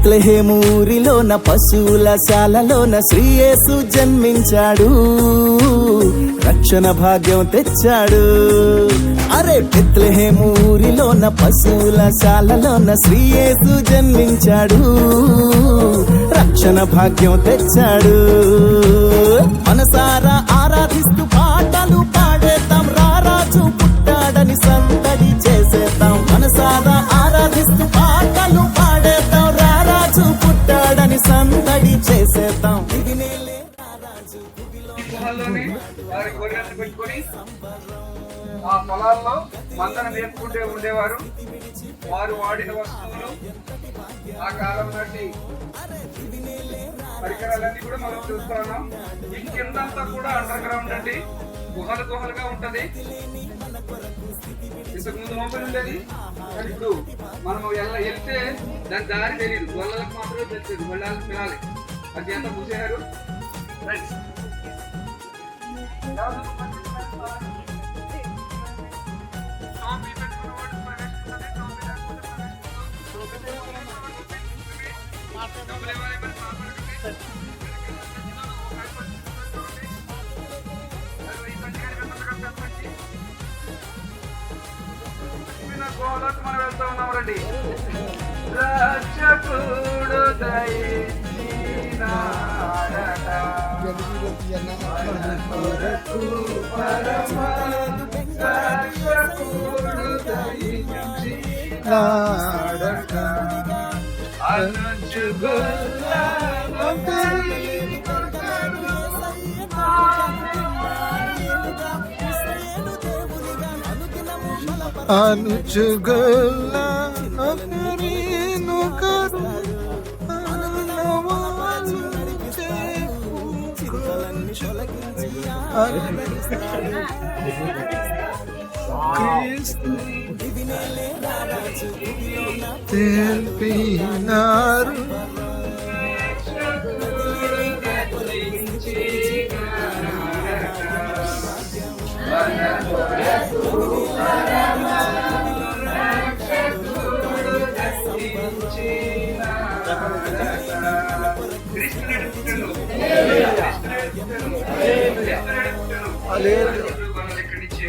బెత్లెహేము ఊరిలోన పశువుల శాలలోన శ్రీయేసు జన్మించాడు, రక్షణ భాగ్యం తెచ్చాడు. అరే బెత్లెహేము ఊరిలోన పశువుల శాలలోన శ్రీయేసు జన్మించాడు, రక్షణ భాగ్యం తెచ్చాడు. మనసారా ఆరాధిస్తూ పాటలు పాడేద్దాం, రారాజు పుట్టాడని సందడి చేసేద్దాం. మనసారా ఆరాధిస్తూ పాటలు పాడేద్దాం, రారాజు పుట్టాడని సందడి చేసేద్దాం. ఆ పొలాల్లో మందను మేపుకుంటే ఉండేవారు. వారు వాడిన వస్తువులు, ఆ కాలం నాటి పరికరాలన్నీ కూడా మనం చూస్తా ఉన్నాం. ఈ కిందంతా కూడా అండర్ గ్రౌండ్ అండి, గుహలుగా ఉంటది. ఇంతకు ముందు ఓపెన్ ఉండేది, కానీ ఇప్పుడు మనం వెళ్తే దాని దారి తెలియదు, గొల్లలకు మాత్రమే తెలియదు, గొల్లాలకు పిలాలి. అది ఎంత మూసేయారు. మనం వెళ్తా ఉన్నాం రండి. రక్షకుడు అనుచుగల తెలిపినారు.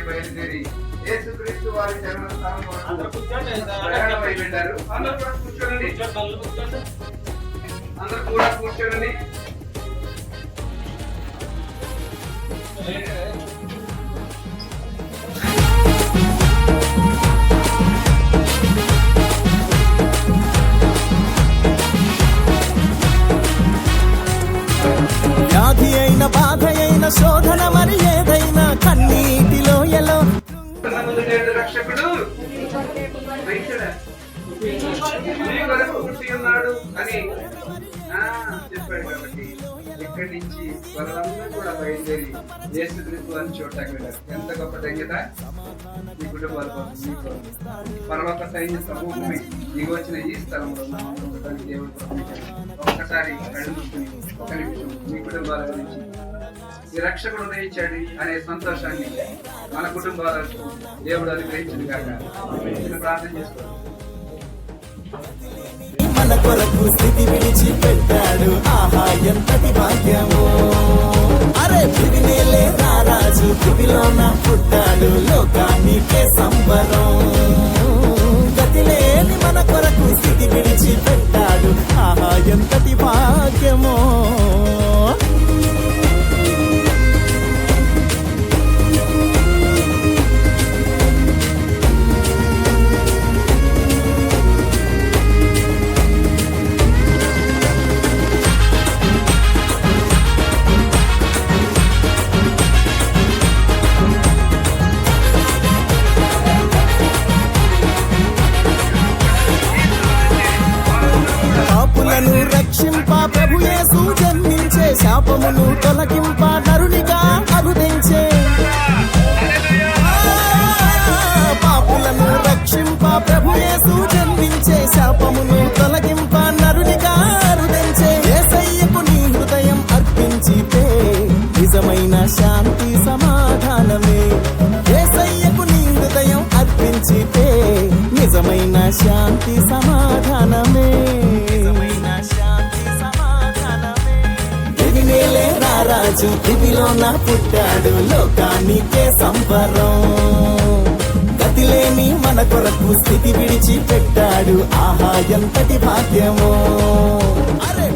బయలుదేరి యేసుక్రీస్తు వారి ప్రయాణం అయి వెళ్ళారు. అందరూ కూడా కూర్చోండి, అందరూ కూడా కూర్చోండి. వ్యాధి అయిన బాధ అయిన శోధన మరి ఏదైనా కన్నీటిలో ఎలో రక్షకుడు పుట్టి ఉన్నాడు అని చెప్పాడు. కాబట్టి ఇక్కడి నుంచి వాళ్ళందరూ కూడా బయలుదేరి యేసుక్రీస్తు అని చూడటానికి వెళ్ళారు. ఎంత గొప్ప ధన్యత మీ కుటుంబాల కోసం, మీకు పరలోక సైన్య సమూహమే దిగి వచ్చిన ఈ స్థలంలో దేవుడు ఒక్కసారి కళ్ళు మూసుకుని ఒక నిమిషం మీ కుటుంబాల గురించి ఈ రక్షకుడు ఉదయించాడు అనే సంతోషాన్ని మన కుటుంబాలకు దేవుడు అనుగ్రహించింది కాక ప్రార్థన చేసుకోవాలి. మన కొరకు స్థితి విడిచి పెట్టాడు, ఆహా ఎంతటి భాగ్యమో. అరే భువినేలే రారాజు భువిలోన పుట్టాడు, లోకానికే సంబరం. గతి లేని మన కొరకు స్థితి విడిచి పెట్టాడు, ఆహా ఎంతటి భాగ్యమో. రక్షింప ప్రభు యేసు జన్మించే, శాపమును తొలగింప నరునిగా అభిదించే. పాపులను రక్షింప ప్రభు యేసు జన్మించే, శాపమును తొలగింప నరునిగా అరుదించే. యేసయ్యకు నీ హృదయం అర్పించితే నిజమైన శాంతి సమాధానమే. యేసయ్యకు నీ హృదయం అర్పించితే నిజమైన శాంతి సమాధానమే. నిజమైన రాజు దివిలోన పుట్టాడు లోకానికే సంబరం గతిలేని మన కొరకు స్థితి విడిచి పెట్టాడు ఆహా ఎంతటి భాగ్యమో అరే